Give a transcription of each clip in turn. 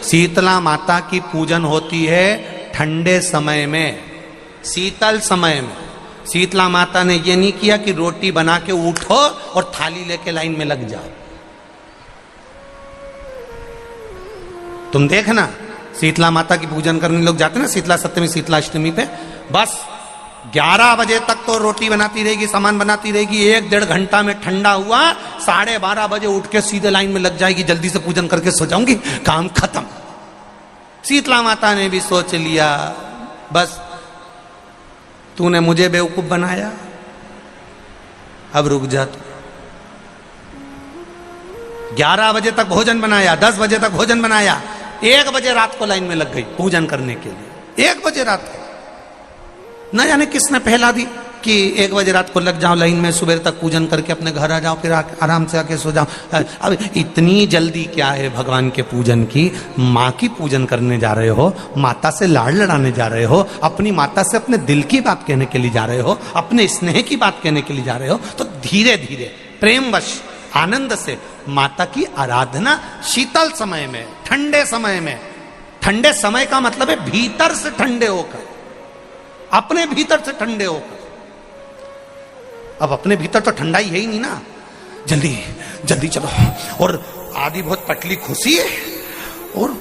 शीतला माता की पूजन होती है ठंडे समय में, शीतल समय में। शीतला माता ने ये नहीं किया कि रोटी बना के उठो और थाली लेके लाइन में लग जाओ। तुम देखना शीतला माता की पूजन करने लोग जाते ना शीतला सप्तमी शीतला अष्टमी पे, बस 11 बजे तक तो रोटी बनाती रहेगी, सामान बनाती रहेगी। 1-1.5 घंटा में ठंडा हुआ, 12:30 बजे उठ के सीधे लाइन में लग जाएगी, जल्दी से पूजन करके सो जाऊंगी, काम खत्म। शीतला माता ने भी सोच लिया बस तूने मुझे बेवकूफ बनाया, अब रुक जा तू। 11 बजे तक भोजन बनाया, 10 बजे तक भोजन बनाया, 1 बजे रात को लाइन में लग गई पूजन करने के लिए। 1 बजे रात को न जाने किसने पहला दी कि 1 बजे रात को लग जाओ लाइन में, सुबह तक पूजन करके अपने घर आ जाओ, फिर आराम से आके सो जाओ। अब इतनी जल्दी क्या है भगवान के पूजन की? माँ की पूजन करने जा रहे हो, माता से लाड़ लड़ाने जा रहे हो, अपनी माता से अपने दिल की बात कहने के लिए जा रहे हो, अपने स्नेह की बात कहने के लिए जा रहे हो, तो धीरे धीरे प्रेमवश आनंद से माता की आराधना शीतल समय में, ठंडे समय में। ठंडे समय का मतलब है भीतर से ठंडे होकर, अपने भीतर से ठंडे होकर। अब अपने भीतर तो ठंडा ही है ही नहीं ना, जल्दी जल्दी चलो। और आधी बहुत पतली खुशी है और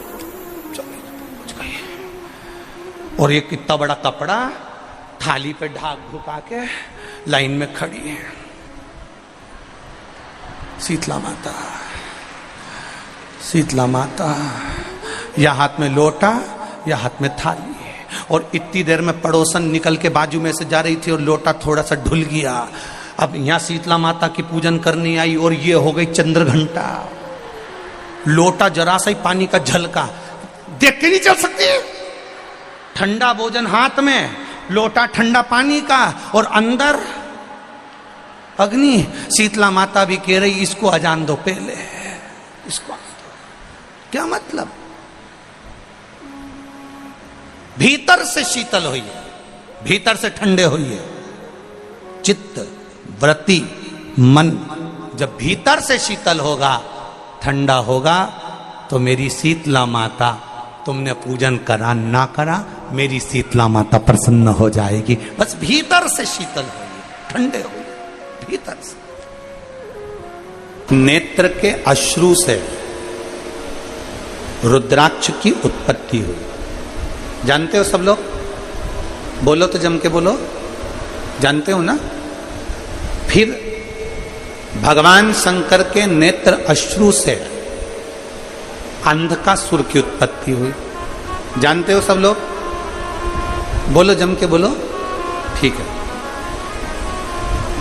और ये कितना बड़ा कपड़ा थाली पे ढाक ढुका के लाइन में खड़ी है शीतला माता। शीतला माता या हाथ में लोटा या हाथ में थाली, और इतनी देर में पड़ोसन निकल के बाजू में से जा रही थी और लोटा थोड़ा सा ढुल गया। अब यहां शीतला माता की पूजन करनी आई और ये हो गई चंद्र घंटा। लोटा जरा सा ही पानी का झलका, देख के नहीं चल सकती। ठंडा भोजन हाथ में, लोटा ठंडा पानी का, और अंदर अग्नि। शीतला माता भी कह रही इसको अजान दो पहले, इसको क्या मतलब? भीतर से शीतल हुई है, भीतर से ठंडे हुई है। चित्त वृत्ति मन जब भीतर से शीतल होगा, ठंडा होगा, तो मेरी शीतला माता, तुमने पूजन करा ना करा, मेरी शीतला माता प्रसन्न हो जाएगी। बस भीतर से शीतल होगी, ठंडे होगी भीतर से। नेत्र के अश्रु से रुद्राक्ष की उत्पत्ति हुई, जानते हो सब लोग? बोलो तो जम के बोलो, जानते हो ना? फिर भगवान शंकर के नेत्र अश्रु से अंधकासुर की उत्पत्ति हुई, जानते हो सब लोग? बोलो जम के बोलो, ठीक है।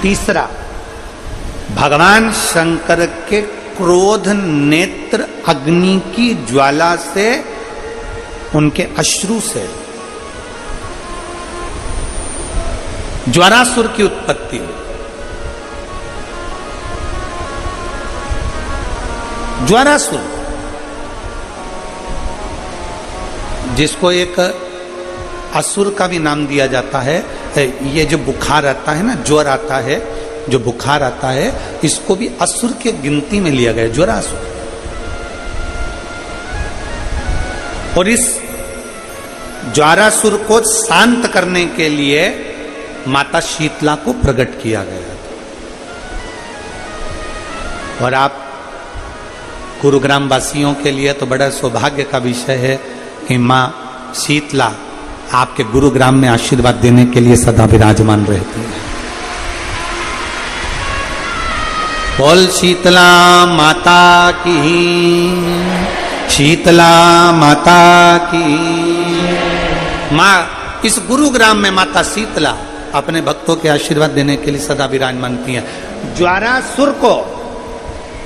तीसरा, भगवान शंकर के क्रोध नेत्र अग्नि की ज्वाला से, उनके अश्रु से ज्वारासुर की उत्पत्ति हुई। ज्वारासुर जिसको एक असुर का भी नाम दिया जाता है। ये जो बुखार आता है ना, ज्वर आता है, जो बुखार आता है, इसको भी असुर के गिनती में लिया गया, ज्वारासुर। और इस ज्वारासुर को शांत करने के लिए माता शीतला को प्रकट किया गया था। और आप गुरुग्राम वासियों के लिए तो बड़ा सौभाग्य का विषय है कि मां शीतला आपके गुरुग्राम में आशीर्वाद देने के लिए सदा विराजमान रहती है। बोल शीतला माता की, शीतला माता की। मां इस गुरुग्राम में माता शीतला अपने भक्तों के आशीर्वाद देने के लिए सदा विराजमान थी है। ज्वारासुर को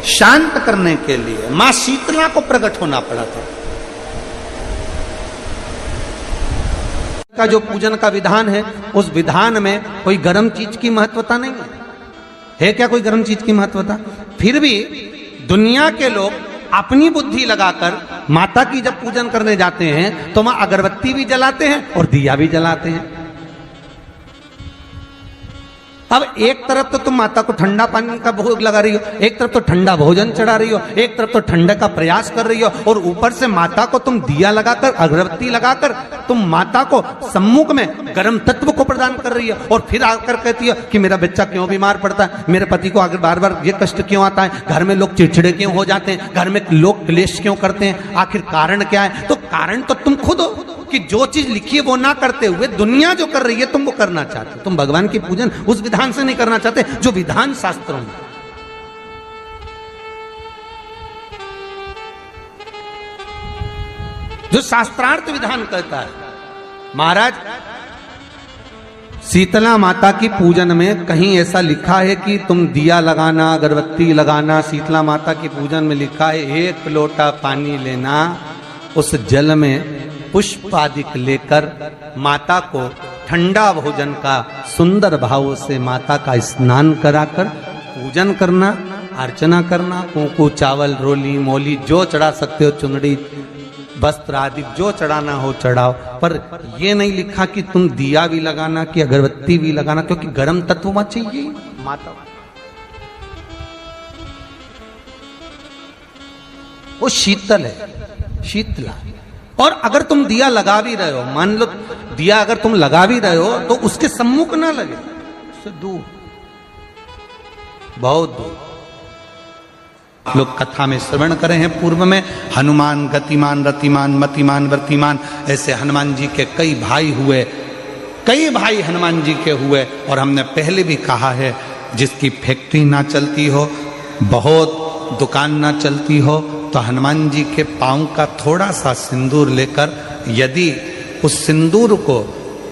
शांत करने के लिए मां शीतला को प्रकट होना पड़ा था। का जो पूजन का विधान है, उस विधान में कोई गर्म चीज की महत्वता नहीं है क्या? कोई गर्म चीज की महत्वता? फिर भी दुनिया के लोग अपनी बुद्धि लगाकर माता की जब पूजन करने जाते हैं तो वहां अगरबत्ती भी जलाते हैं और दिया भी जलाते हैं। अब एक तरफ तो तुम माता को ठंडा पानी का भोग लगा रही हो, एक तरफ तो ठंडा भोजन चढ़ा रही हो, एक तरफ तो ठंडे का प्रयास कर रही हो, और ऊपर से माता को तुम दिया लगाकर, अगरबत्ती लगाकर तुम माता को सम्मुख में गर्म तत्व को प्रदान कर रही हो, और फिर आकर कहती हो कि मेरा बच्चा क्यों बीमार पड़ता है, मेरे पति को आगे बार बार ये कष्ट क्यों आता है, घर में लोग चिड़चिड़े क्यों हो जाते हैं, घर में लोग क्लेश क्यों करते हैं, आखिर कारण क्या है? तो कारण तो तुम खुद हो कि जो चीज लिखी है वो ना करते हुए दुनिया जो कर रही है तुम वो करना चाहते हो। तुम भगवान की पूजन उस विधान से नहीं करना चाहते जो विधान शास्त्रों में, जो शास्त्रार्थ विधान कहता है। महाराज, शीतला माता की पूजन में कहीं ऐसा लिखा है कि तुम दिया लगाना, अगरबत्ती लगाना? शीतला माता की पूजन में लिखा है 1 लोटा पानी लेना, उस जल में पुष्प आदिक लेकर माता को ठंडा भोजन का सुंदर भाव से माता का स्नान कराकर पूजन करना, अर्चना करना, कुंकू, चावल, रोली, मोली जो चढ़ा सकते हो, चुनरी, वस्त्र आदि जो चढ़ाना हो चढ़ाओ, पर यह नहीं लिखा कि तुम दिया भी लगाना कि अगरबत्ती भी लगाना, क्योंकि गर्म तत्व में चाहिए माता, वो शीतल है, शीतला। और अगर तुम दिया लगा भी रहे हो, मान लो दिया अगर तुम लगा भी रहे हो तो उसके सम्मुख ना लगे, उससे दूर, बहुत दूर। लोग कथा में श्रवण करे हैं पूर्व में, हनुमान गतिमान रतिमान मतिमान वर्तिमान, ऐसे हनुमान जी के कई भाई हुए, कई भाई हनुमान जी के हुए। और हमने पहले भी कहा है, जिसकी फैक्ट्री ना चलती हो, बहुत दुकान ना चलती हो, तो हनुमान जी के पांव का थोड़ा सा सिंदूर लेकर, यदि उस सिंदूर को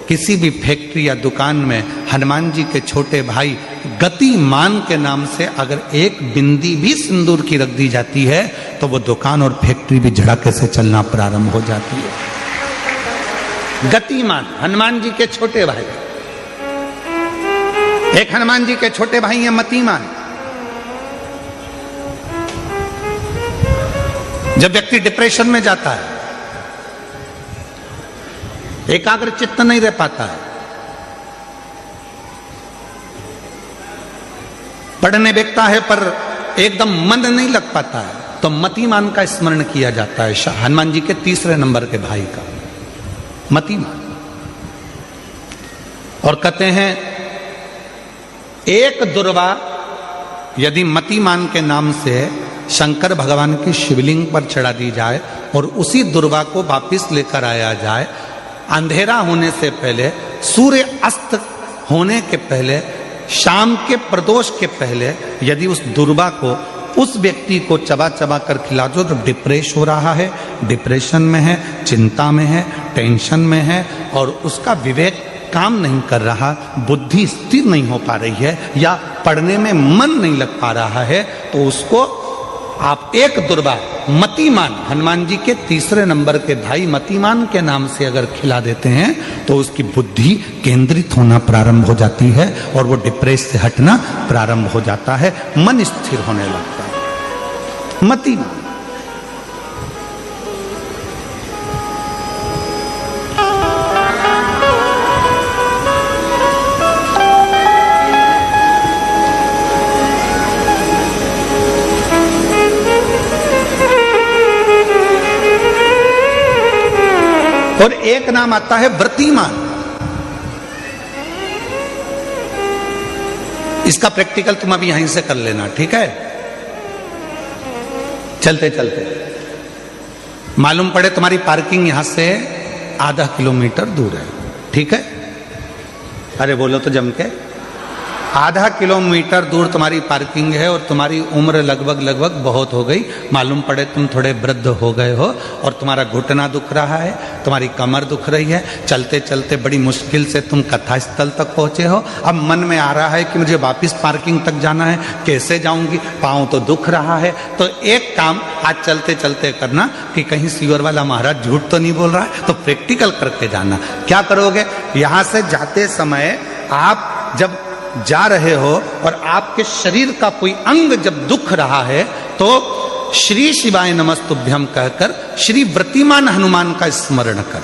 किसी भी फैक्ट्री या दुकान में हनुमान जी के छोटे भाई गतिमान के नाम से अगर एक बिंदी भी सिंदूर की रख दी जाती है, तो वो दुकान और फैक्ट्री भी झड़के से चलना प्रारंभ हो जाती है। गतिमान हनुमान जी के छोटे भाई, एक हनुमान जी के छोटे भाई हैं मतिमान। जब व्यक्ति डिप्रेशन में जाता है, एकाग्र चित्त नहीं रह पाता है, पढ़ने बैठता है पर एकदम मन नहीं लग पाता है, तो मतिमान का स्मरण किया जाता है, हनुमान जी के तीसरे नंबर के भाई का, मतिमान। और कहते हैं एक दुर्वा यदि मतिमान के नाम से शंकर भगवान की शिवलिंग पर चढ़ा दी जाए और उसी दुर्वा को वापिस लेकर आया जाए, अंधेरा होने से पहले, सूर्य अस्त होने के पहले, शाम के प्रदोष के पहले यदि उस दुर्वा को उस व्यक्ति को चबा चबा कर खिला दो, तो डिप्रेस हो रहा है, डिप्रेशन में है, चिंता में है, टेंशन में है, और उसका विवेक काम नहीं कर रहा, बुद्धि स्थिर नहीं हो पा रही है, या पढ़ने में मन नहीं लग पा रहा है, तो उसको आप एक दुर्वा मतिमान, हनुमान जी के तीसरे नंबर के भाई मतिमान के नाम से अगर खिला देते हैं, तो उसकी बुद्धि केंद्रित होना प्रारंभ हो जाती है और वो डिप्रेस से हटना प्रारंभ हो जाता है, मन स्थिर होने लगता है। मतिमान। और एक नाम आता है व्रतिमान। इसका प्रैक्टिकल तुम अभी यहीं से कर लेना, ठीक है? चलते चलते मालूम पड़े तुम्हारी पार्किंग यहां से आधा किलोमीटर दूर है, ठीक है? अरे बोलो तो जम के, आधा किलोमीटर दूर तुम्हारी पार्किंग है और तुम्हारी उम्र लगभग बहुत हो गई, मालूम पड़े तुम थोड़े वृद्ध हो गए हो और तुम्हारा घुटना दुख रहा है, तुम्हारी कमर दुख रही है, चलते चलते बड़ी मुश्किल से तुम कथा स्थल तक पहुंचे हो। अब मन में आ रहा है कि मुझे वापस पार्किंग तक जाना है, कैसे जाऊंगी, पाँव तो दुख रहा है। तो एक काम आज चलते चलते करना कि कहीं सीवर वाला महाराज झूठ तो नहीं बोल रहा है, तो प्रैक्टिकल करके जाना। क्या करोगे, यहां से जाते समय आप जब जा रहे हो और आपके शरीर का कोई अंग जब दुख रहा है, तो श्री शिवाय नमस्तुभ्यम कहकर श्री व्रतिमान हनुमान का स्मरण कर।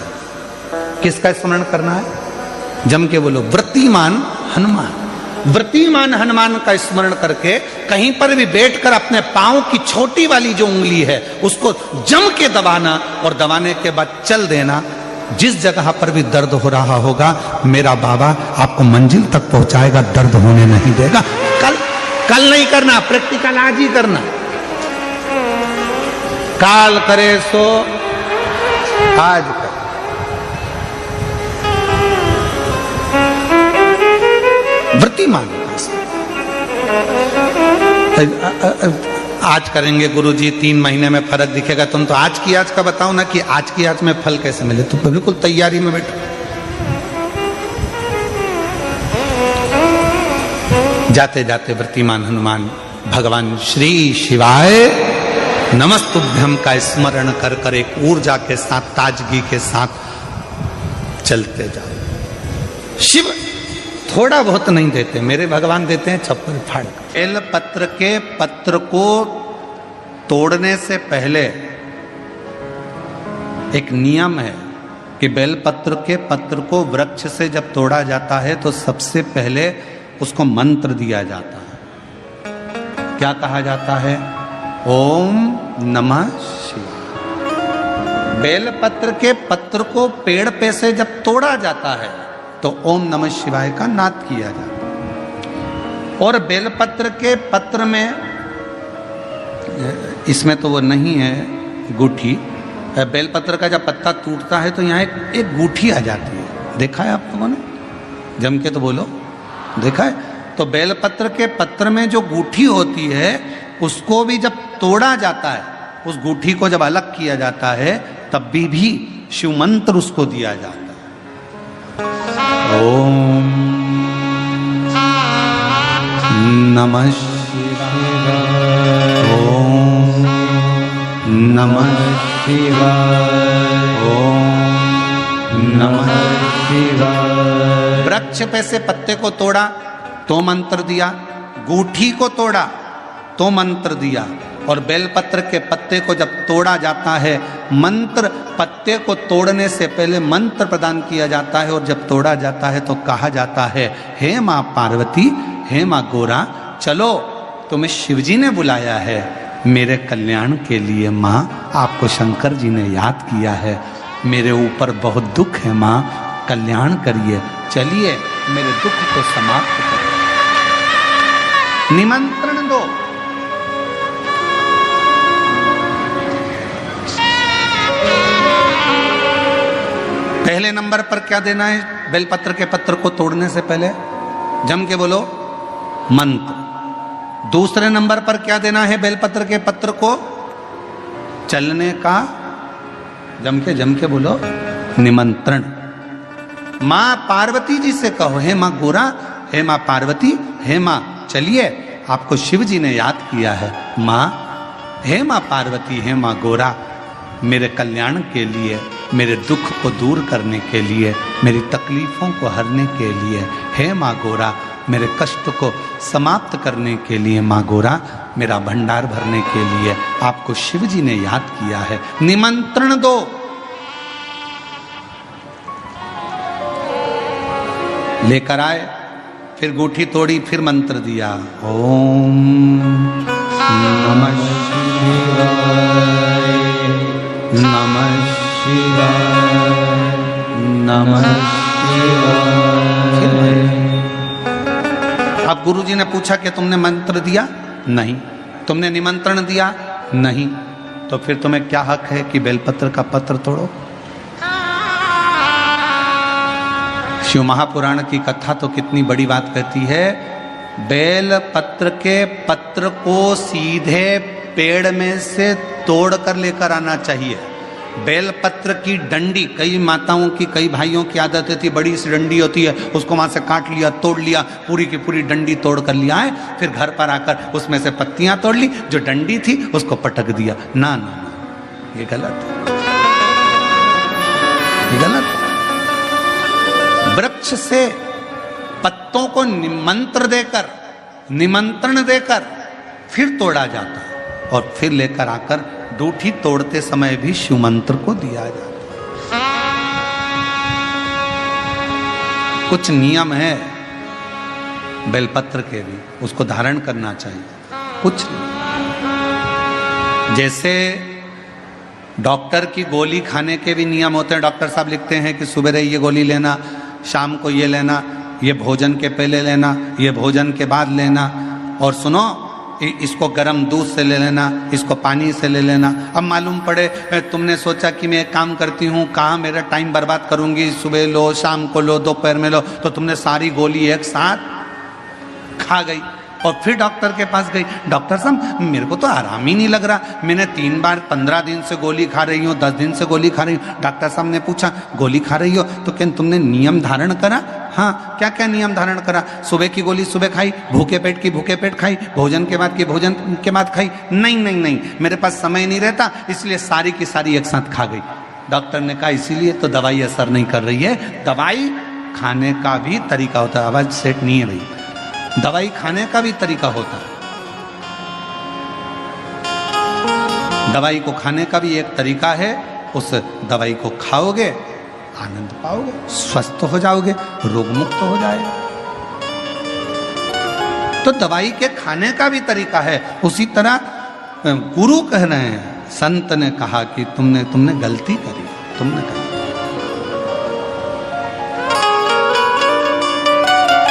किसका स्मरण करना है? जम के बोलो, व्रतिमान हनुमान। व्रतिमान हनुमान का स्मरण करके कहीं पर भी बैठकर अपने पांव की छोटी वाली जो उंगली है उसको जम के दबाना और दबाने के बाद चल देना। जिस जगह पर भी दर्द हो रहा होगा मेरा बाबा आपको मंजिल तक पहुंचाएगा, दर्द होने नहीं देगा। कल नहीं करना, प्रैक्टिकल आज ही करना। काल करे सो आज कर। व्रतिमान आज करेंगे गुरुजी, 3 महीने में फर्क दिखेगा। तुम तो आज की आज का बताओ ना कि आज की आज में फल कैसे मिले। तुम बिल्कुल तैयारी में बैठो। जाते जाते व्रतिमान हनुमान भगवान श्री शिवाय नमस्तुभ्यम का स्मरण कर कर एक ऊर्जा के साथ, ताजगी के साथ चलते जाओ। शिव थोड़ा बहुत नहीं देते, मेरे भगवान देते हैं छप्पर फाड़। बेल पत्र के पत्र को तोड़ने से पहले एक नियम है कि बेल पत्र के पत्र को वृक्ष से जब तोड़ा जाता है तो सबसे पहले उसको मंत्र दिया जाता है। क्या कहा जाता है? ओम नमः शिवाय। बेल पत्र के पत्र को पेड़ पे से जब तोड़ा जाता है तो ओम नमः शिवाय का नाद किया जाता है। और बेलपत्र के पत्र में, इसमें तो वो नहीं है गूठी, बेलपत्र का जब पत्ता टूटता है तो यहाँ एक गूठी आ जाती है। देखा है आप लोगों ने? जम के तो बोलो, देखा है? तो बेलपत्र के पत्र में जो गूठी होती है उसको भी जब तोड़ा जाता है, उस गूठी को जब अलग किया जाता है तब भी शिव मंत्र उसको दिया जाता है। ओम नमः शिवाय, ओम नमः शिवाय, ओम नमः शिवाय। वृक्ष पे से पत्ते को तोड़ा तो मंत्र दिया, गूठी को तोड़ा तो मंत्र दिया, और बेलपत्र के पत्ते को जब तोड़ा जाता है, मंत्र पत्ते को तोड़ने से पहले मंत्र प्रदान किया जाता है, और जब तोड़ा जाता है तो कहा जाता है, हे माँ पार्वती, हे माँ गोरा, चलो तुम्हें शिवजी ने बुलाया है मेरे कल्याण के लिए। माँ आपको शंकर जी ने याद किया है, मेरे ऊपर बहुत दुख है माँ, कल्याण करिए, चलिए मेरे दुख को समाप्त करिए, निमंत्रण दो। पहले नंबर पर क्या देना है? बेलपत्र के पत्र को तोड़ने से पहले जम के बोलो मंत्र। दूसरे नंबर पर क्या देना है? बेलपत्र के पत्र को चलने का, जम के बोलो निमंत्रण। मां पार्वती जी से कहो, हे मां गोरा, हे मां पार्वती, हे मां चलिए, आपको शिव जी ने याद किया है। मां, हे मां पार्वती, हे मां गोरा, मेरे कल्याण के लिए, मेरे दुख को दूर करने के लिए, मेरी तकलीफों को हरने के लिए, हे माँ गोरा, मेरे कष्ट को समाप्त करने के लिए, माँ गोरा, मेरा भंडार भरने के लिए आपको शिव जी ने याद किया है, निमंत्रण दो। लेकर आए, फिर गूठी तोड़ी, फिर मंत्र दिया, ओम नमः शिवाय, नमः शिवाय, नमः शिवाय। अब गुरुजी ने पूछा कि तुमने मंत्र दिया? नहीं। तुमने निमंत्रण दिया? नहीं। तो फिर तुम्हें क्या हक है कि बेलपत्र का पत्र तोड़ो? शिव महापुराण की कथा तो कितनी बड़ी बात कहती है, बेल पत्र के पत्र को सीधे पेड़ में से तोड़ कर लेकर आना चाहिए। बेलपत्र की डंडी, कई माताओं की, कई भाइयों की आदत होती है, बड़ी सी डंडी होती है, उसको वहां से काट लिया, तोड़ लिया, पूरी की पूरी डंडी तोड़ कर लिया है, फिर घर पर आकर उसमें से पत्तियां तोड़ ली, जो डंडी थी उसको पटक दिया। ना ना ना, ये गलत है, ये गलत है। वृक्ष से पत्तों को निमंत्रण देकर फिर तोड़ा जाता है, और फिर लेकर आकर डूठी तोड़ते समय भी शिव मंत्र को दिया जाता है। कुछ नियम है, बेलपत्र के भी, उसको धारण करना चाहिए, कुछ नहीं। जैसे डॉक्टर की गोली खाने के भी नियम होते हैं। डॉक्टर साहब लिखते हैं कि सुबह ये गोली लेना, शाम को ये लेना, ये भोजन के पहले लेना, ये भोजन के बाद लेना, और सुनो इसको गर्म दूध से ले लेना, इसको पानी से ले लेना। अब मालूम पड़े तुमने सोचा कि मैं एक काम करती हूँ, कहाँ मेरा टाइम बर्बाद करूँगी, सुबह लो, शाम को लो, दोपहर में लो, तो तुमने सारी गोली एक साथ खा गई और फिर डॉक्टर के पास गई। डॉक्टर साहब मेरे को तो आराम ही नहीं लग रहा, मैंने 3 बार 15 दिन से गोली खा रही हूँ, 10 दिन से गोली खा रही हूँ। डॉक्टर साहब ने पूछा गोली खा रही हो तो क्या तुमने नियम धारण करा? हाँ, क्या क्या नियम धारण करा? सुबह की गोली सुबह खाई, भूखे पेट की भूखे पेट खाई, भोजन के बाद की भोजन के बाद खाई? नहीं नहीं नहीं, मेरे पास समय नहीं रहता, इसलिए सारी की सारी एक साथ खा गई। डॉक्टर ने कहा इसीलिए तो दवाई असर नहीं कर रही है। दवाई खाने का भी तरीका होता है। आवाज सेट नहीं है भाई। दवाई खाने का भी तरीका होता है। दवाई को खाने का भी एक तरीका है। उस दवाई को खाओगे, आनंद पाओगे, स्वस्थ हो जाओगे, रोग मुक्त हो जाएगा। तो दवाई के खाने का भी तरीका है। उसी तरह गुरु कह रहे हैं, संत ने कहा कि तुमने गलती करी, तुमने करी।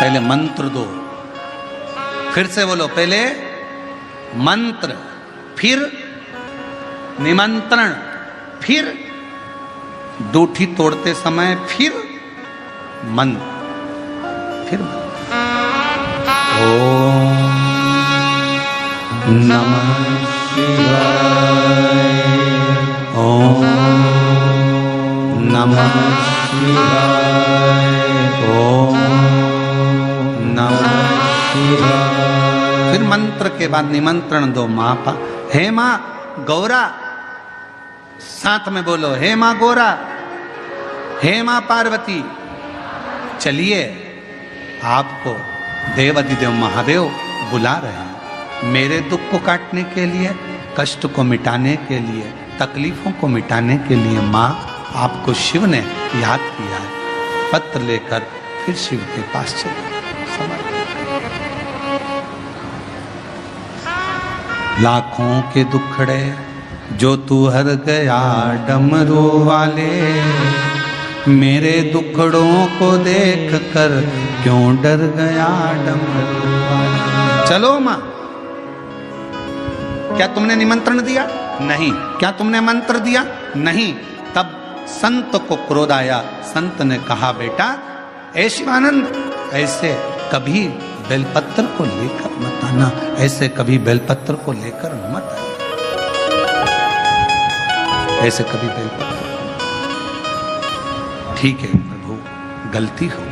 पहले मंत्र दो, फिर से बोलो, पहले मंत्र, फिर निमंत्रण, फिर दूठी तोड़ते समय फिर मंत्र, फिर ओम नमः शिवाय, ओम नमः शिवाय, ओम नमः शिवाय। फिर मंत्र के बाद निमंत्रण दो। माँ पा, हे माँ गौरा, साथ में बोलो, हे माँ गौरा, हे माँ पार्वती, चलिए आपको देवाधिदेव महादेव बुला रहे हैं मेरे दुख को काटने के लिए, कष्ट को मिटाने के लिए, तकलीफों को मिटाने के लिए। माँ आपको शिव ने याद किया है। पत्र लेकर फिर शिव के पास चले। लाखों के दुखड़े जो तू हर गया डमरू वाले, मेरे दुखड़ों को देख कर क्यों डर गया डमरू वाले। चलो माँ, क्या तुमने निमंत्रण दिया? नहीं। क्या तुमने मंत्र दिया? नहीं। तब संत को क्रोध आया। संत ने कहा बेटा ऐ शिवानंद, ऐसे कभी बेलपत्र को लेकर मत आना, ऐसे कभी बेलपत्र को लेकर मत आना, ऐसे कभी बेलपत्र। ठीक है प्रभु, गलती हो